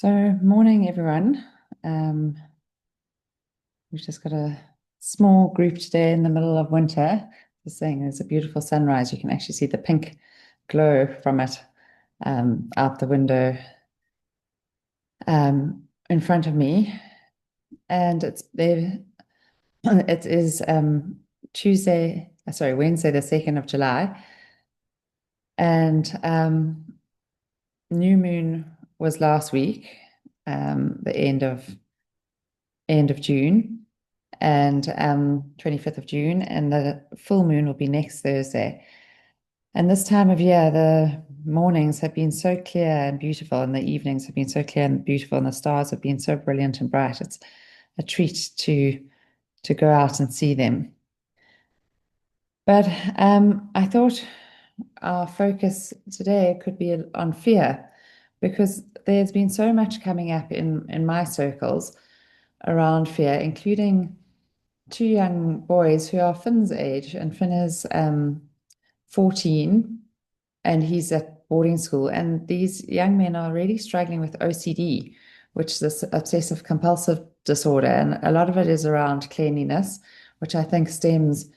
So, morning, everyone. Um, we've just got a small group today in the middle of winter. Just saying, there's a beautiful sunrise. You can actually see the pink glow from it out the window in front of me. And it's there. It is Wednesday, the 2nd of July. And new moon was last week, the end of June. And 25th of June, and the full moon will be next Thursday. And this time of year, the mornings have been so clear and beautiful, and the evenings have been so clear and beautiful, and the stars have been so brilliant and bright. It's a treat to go out and see them. But I thought our focus today could be on fear, because there's been so much coming up in my circles around fear, including two young boys who are Finn's age, and Finn is 14 and he's at boarding school. And these young men are really struggling with OCD, which is this obsessive compulsive disorder. And a lot of it is around cleanliness, which I think stems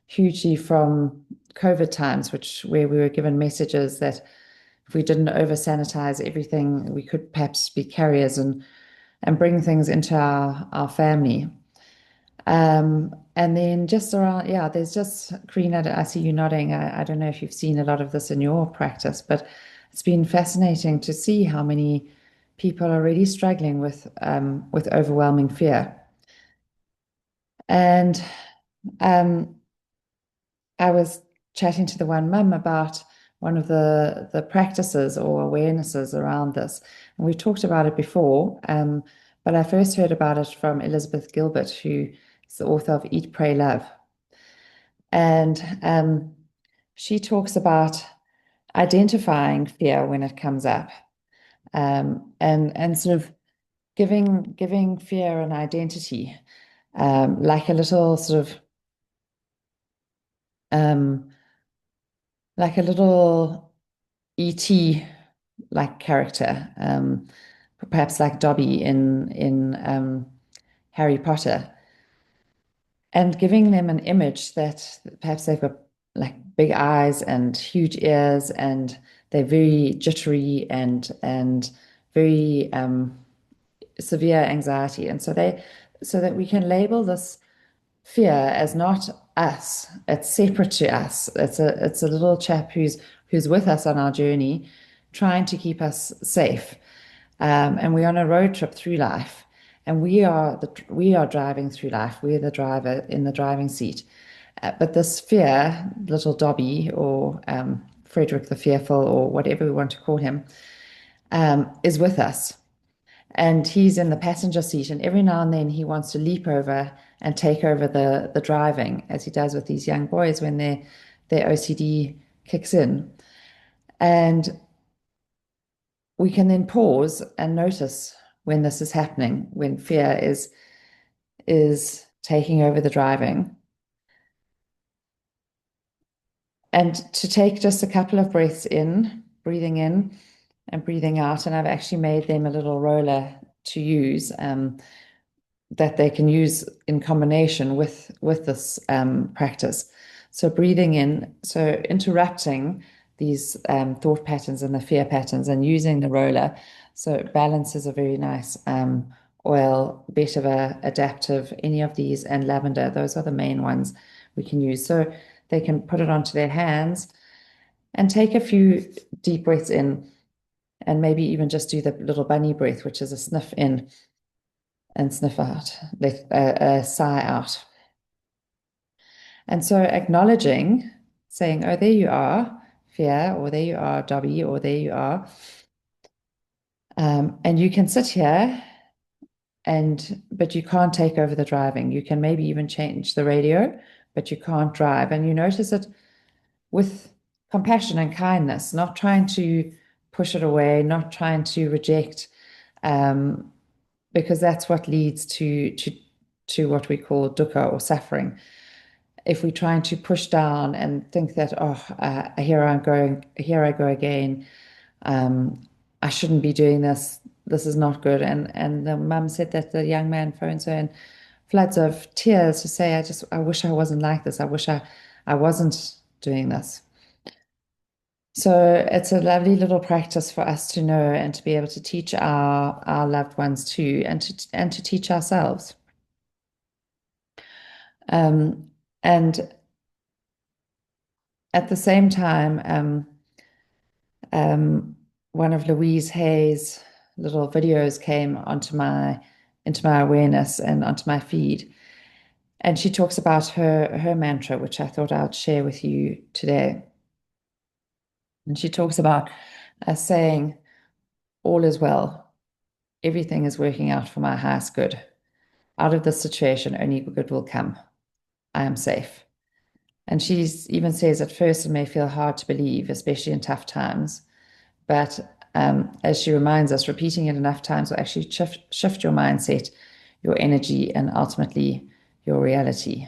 hugely from COVID times, where we were given messages that if we didn't over sanitize everything, we could perhaps be carriers and bring things into our family. And then just around, yeah, there's just Karina, I see you nodding. I don't know if you've seen a lot of this in your practice, but it's been fascinating to see how many people are really struggling with overwhelming fear. And um, I was chatting to the one mum about one of the practices or awarenesses around this. And we talked about it before, but I first heard about it from Elizabeth Gilbert, who is the author of Eat, Pray, Love. And she talks about identifying fear when it comes up, and sort of giving fear an identity, like a little sort of um, like a little ET like character, perhaps like Dobby in Harry Potter, and giving them an image that perhaps they've got like big eyes and huge ears, and they're very jittery and very severe anxiety. And so that we can label this fear as not us, it's separate to us. It's a little chap who's with us on our journey, trying to keep us safe. And we're on a road trip through life, and we are driving through life. We're the driver in the driving seat. But this fear, little Dobby, or Frederick the Fearful, or whatever we want to call him, is with us. And he's in the passenger seat, and every now and then he wants to leap over and take over the driving, as he does with these young boys when their OCD kicks in. And we can then pause and notice when this is happening, when fear is taking over the driving, and to take just a couple of breaths in, breathing in and breathing out. And I've actually made them a little roller to use, that they can use in combination with this practice. So breathing in, so interrupting these thought patterns and the fear patterns, and using the roller. So balance is a very nice oil, vetiver, adaptive, any of these, and lavender. Those are the main ones we can use. So they can put it onto their hands and take a few deep breaths in, and maybe even just do the little bunny breath, which is a sniff in and sniff out, let a sigh out. And so acknowledging, saying, oh, there you are, fear, or there you are, Dobby, or there you are. And you can sit here, but you can't take over the driving. You can maybe even change the radio, but you can't drive. And you notice it with compassion and kindness, not trying to push it away, not trying to reject, because that's what leads to what we call dukkha, or suffering. If we're trying to push down and think that, oh, here I go again, I shouldn't be doing this. this is not good. And the mum said that the young man phones her in floods of tears to say, I wish I wasn't like this. I wish I wasn't doing this. So it's a lovely little practice for us to know and to be able to teach our loved ones too, and to teach ourselves. Um, and at the same time, um, one of Louise Hay's little videos came into my awareness and onto my feed. And she talks about her mantra, which I thought I'd share with you today. And she talks about saying, all is well. Everything is working out for my highest good. Out of this situation, only good will come. I am safe. And she even says at first it may feel hard to believe, especially in tough times. But as she reminds us, repeating it enough times will actually shift your mindset, your energy, and ultimately your reality.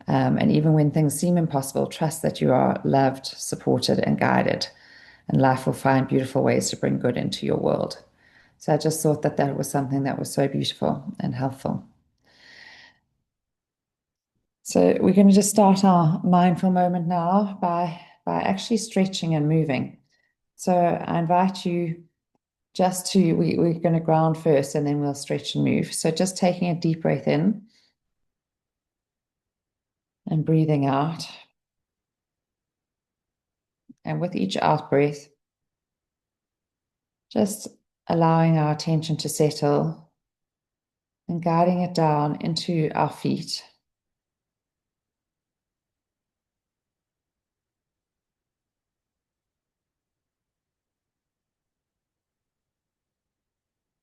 And even when things seem impossible, trust that you are loved, supported, and guided, and life will find beautiful ways to bring good into your world. So I just thought that that was something that was so beautiful and helpful. So we're going to just start our mindful moment now by actually stretching and moving. So I invite you just to, we're going to ground first and then we'll stretch and move. So just taking a deep breath in and breathing out. And with each out breath, just allowing our attention to settle and guiding it down into our feet.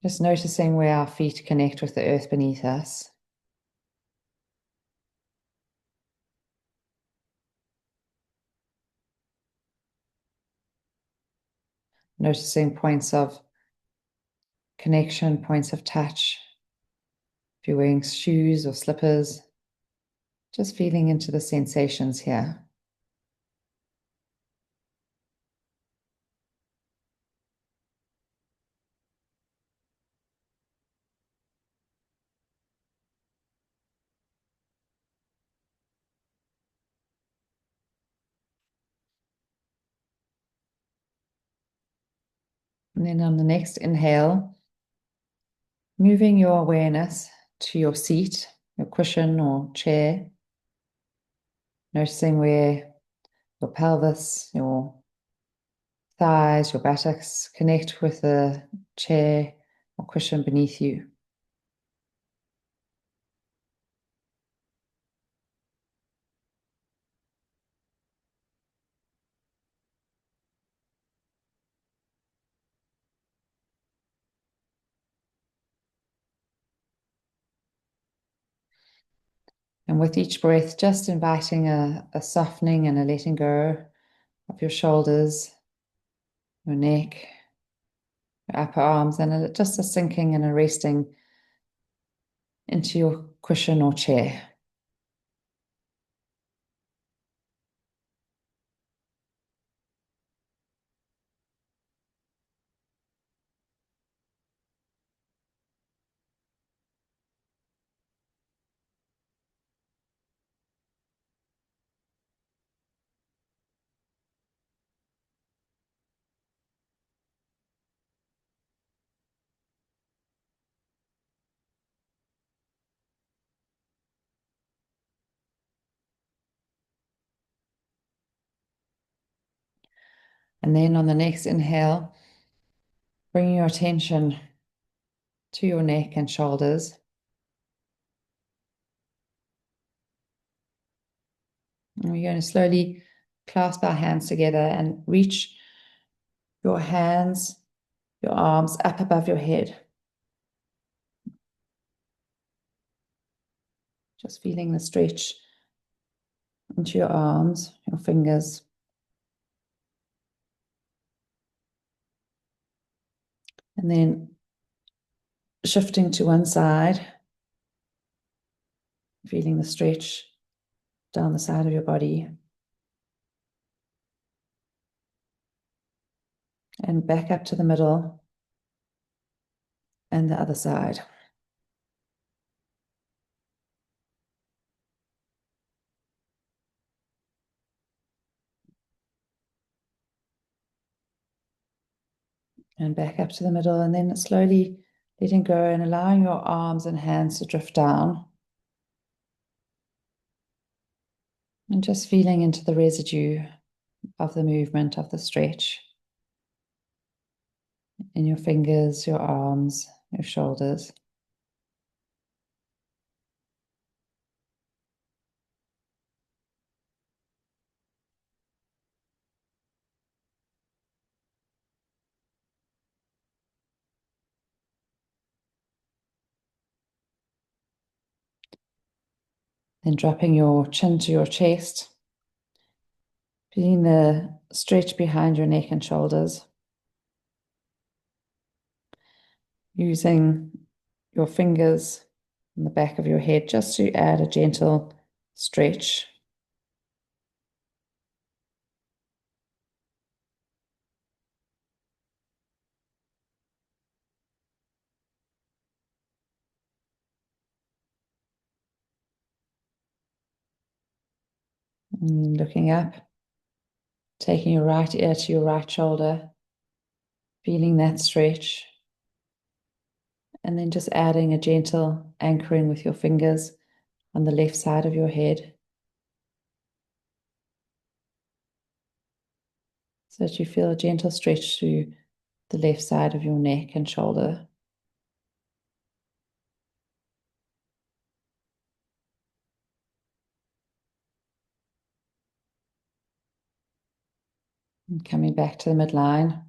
Just noticing where our feet connect with the earth beneath us. Noticing points of connection, points of touch. If you're wearing shoes or slippers, just feeling into the sensations here. And then on the next inhale, moving your awareness to your seat, your cushion or chair, noticing where your pelvis, your thighs, your buttocks connect with the chair or cushion beneath you. And with each breath, just inviting a softening and a letting go of your shoulders, your neck, your upper arms, and just a sinking and a resting into your cushion or chair. And then on the next inhale, bringing your attention to your neck and shoulders. And we're going to slowly clasp our hands together and reach your hands, your arms up above your head. Just feeling the stretch into your arms, your fingers. And then shifting to one side, feeling the stretch down the side of your body. And back up to the middle. And the other side. And back up to the middle, and then slowly letting go and allowing your arms and hands to drift down. And just feeling into the residue of the movement of the stretch in your fingers, your arms, your shoulders. Then dropping your chin to your chest, feeling the stretch behind your neck and shoulders. Using your fingers on the back of your head just to add a gentle stretch. And looking up, taking your right ear to your right shoulder, feeling that stretch. And then just adding a gentle anchoring with your fingers on the left side of your head, so that you feel a gentle stretch through the left side of your neck and shoulder. And coming back to the midline,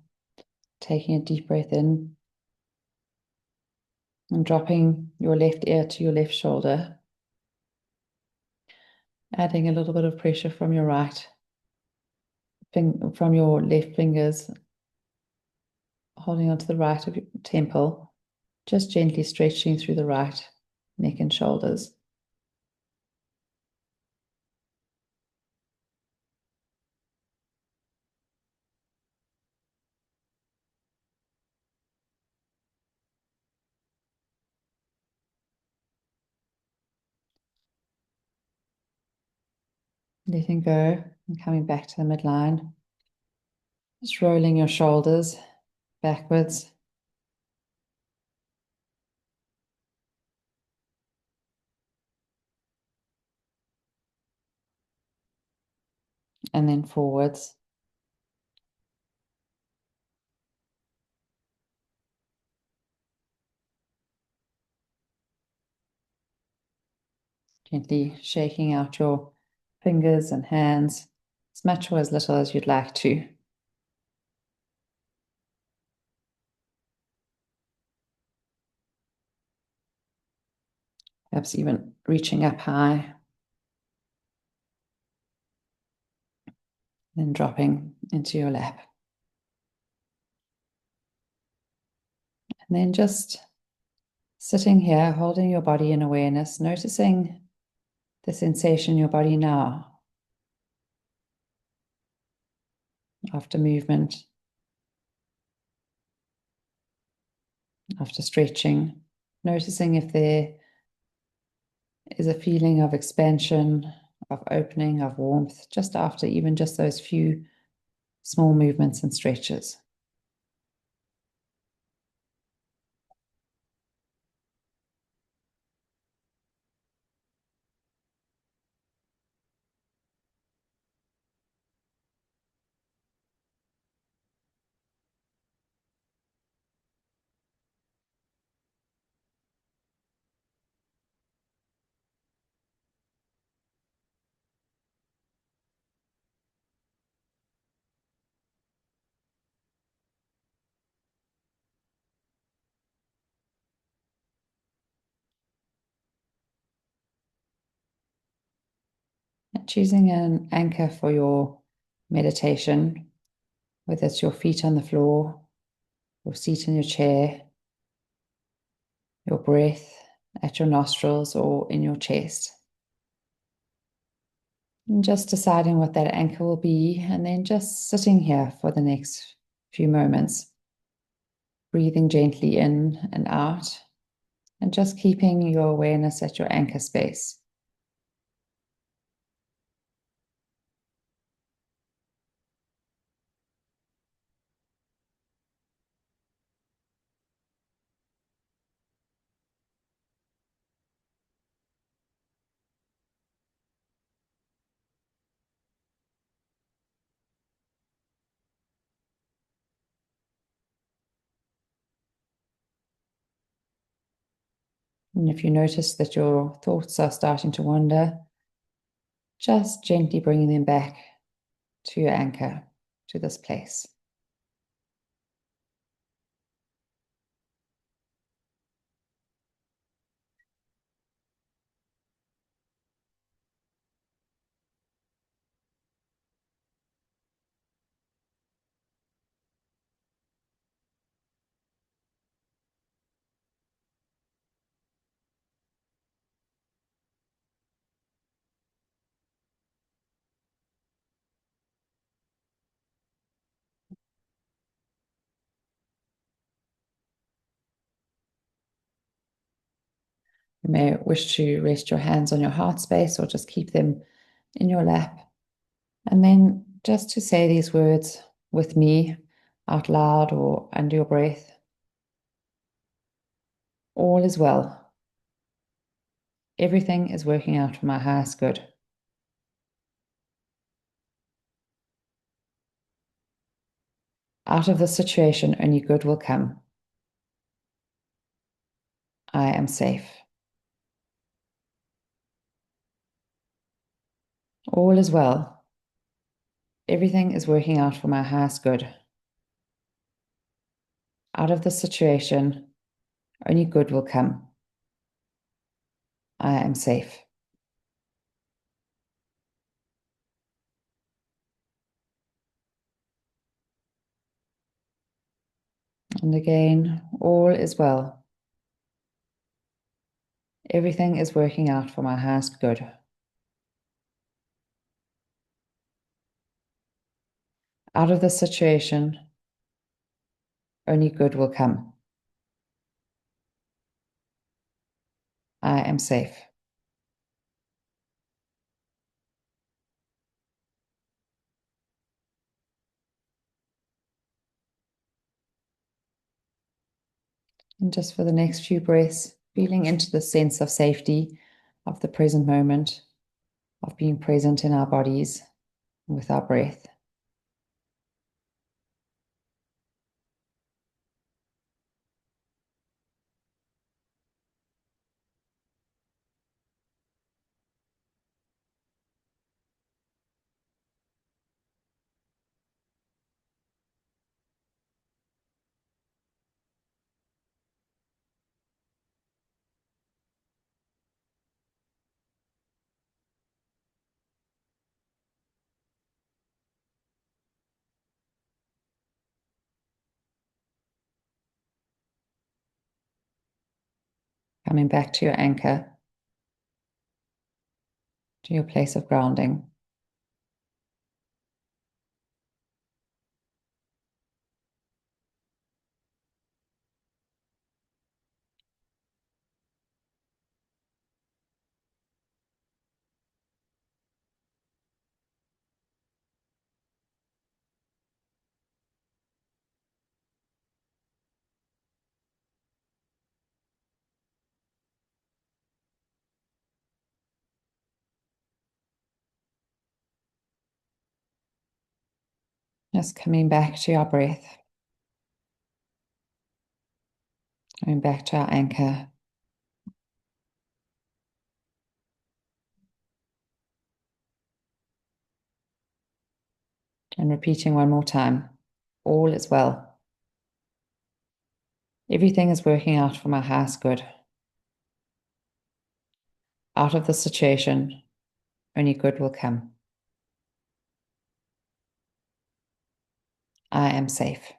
taking a deep breath in and dropping your left ear to your left shoulder, adding a little bit of pressure from your from your left fingers, holding onto the right of your temple, just gently stretching through the right neck and shoulders. Letting go and coming back to the midline. Just rolling your shoulders backwards. And then forwards. Gently shaking out your fingers and hands as much or as little as you'd like to. Perhaps even reaching up high, then dropping into your lap. And then just sitting here, holding your body in awareness, noticing the sensation in your body now after movement, after stretching, noticing if there is a feeling of expansion, of opening, of warmth, just after even just those few small movements and stretches. And choosing an anchor for your meditation, whether it's your feet on the floor, your seat in your chair, your breath at your nostrils or in your chest. And just deciding what that anchor will be, and then just sitting here for the next few moments, breathing gently in and out, and just keeping your awareness at your anchor space. And if you notice that your thoughts are starting to wander, just gently bringing them back to your anchor, to this place. You may wish to rest your hands on your heart space or just keep them in your lap. And then just to say these words with me out loud or under your breath. All is well. Everything is working out for my highest good. Out of this situation, only good will come. I am safe. All is well. Everything is working out for my highest good. Out of this situation, only good will come. I am safe. And again, all is well. Everything is working out for my highest good. Out of this situation, only good will come. I am safe. And just for the next few breaths, feeling into the sense of safety of the present moment, of being present in our bodies with our breath. Coming back to your anchor, to your place of grounding. Just coming back to our breath, coming back to our anchor. And repeating one more time, all is well. Everything is working out for my highest good. Out of this situation, only good will come. I am safe.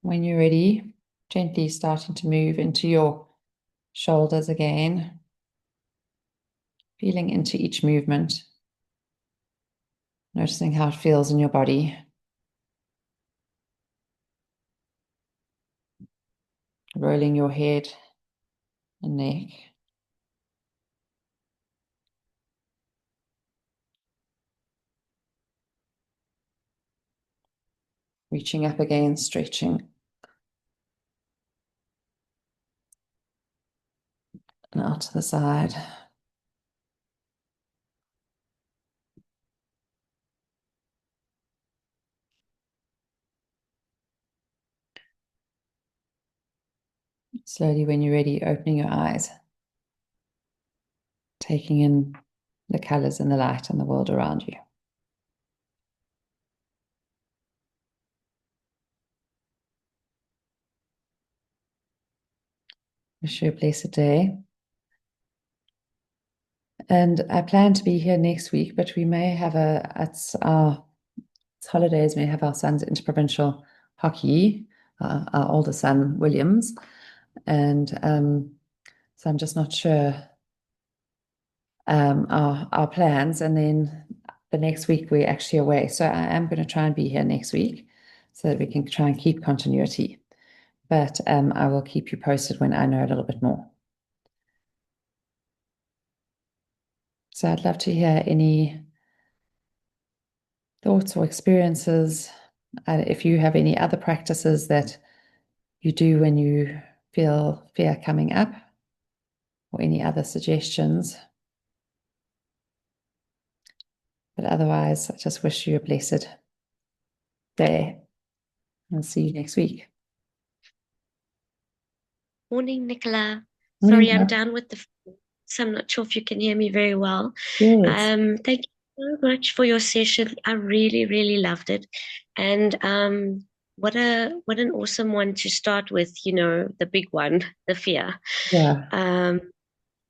when you're ready, gently starting to move into your shoulders again, feeling into each movement, noticing how it feels in your body. Rolling your head and neck. Reaching up again, stretching. And out to the side. Slowly, when you're ready, opening your eyes. Taking in the colors and the light and the world around you. Wish you a blessed day. And I plan to be here next week, but we may have it's holidays, we have our son's interprovincial hockey, our older son, Williams. And so I'm just not sure our plans. And then the next week we're actually away. So I am going to try and be here next week so that we can try and keep continuity. But I will keep you posted when I know a little bit more. So I'd love to hear any thoughts or experiences. If you have any other practices that you do when you feel fear coming up, or any other suggestions. But otherwise, I just wish you a blessed day and see you next week. Morning, Nicola. Morning, Sorry, I'm Bob. down with the phone, so I'm not sure if you can hear me very well. Yes. Thank you so much for your session. I really, really loved it. And what an awesome one to start with, the big one, the fear. Yeah, Um,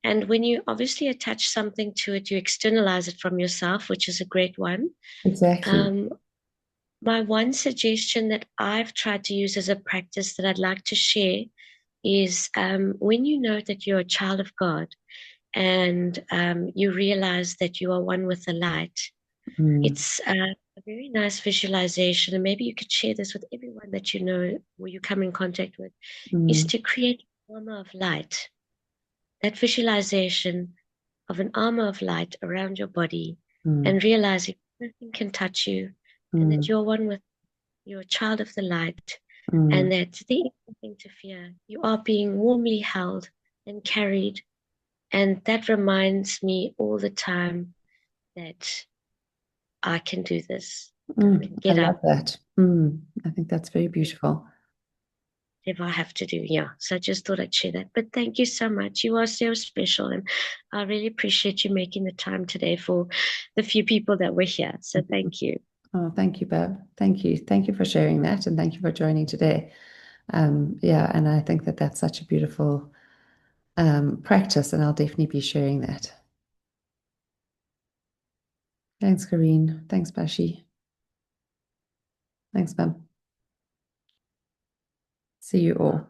and when you obviously attach something to it, you externalize it from yourself, which is a great one. exactly. Um, my one suggestion that I've tried to use as a practice that I'd like to share is when you know that you're a child of God and you realize that you are one with the light, Mm, it's a very nice visualization. And maybe you could share this with everyone that you know or you come in contact with, is mm, to create an armor of light. That visualization of an armor of light around your body mm, and realizing nothing can touch you and that mm, you're one with, you're a child of the light mm, and that there is nothing to fear. You are being warmly held and carried. And that reminds me all the time that I can do this. I mm. can I get love up that. I think that's very beautiful. if I have to do. Yeah. So I just thought I'd share that. But thank you so much. You are so special. And I really appreciate you making the time today for the few people that were here. So thank you. Oh, thank you, Bev. Thank you. Thank you for sharing that, and thank you for joining today. Yeah, and I think that that's such a beautiful practice, and I'll definitely be sharing that. Thanks, Kareen. Thanks, Bashi. Thanks, Mum. See you all.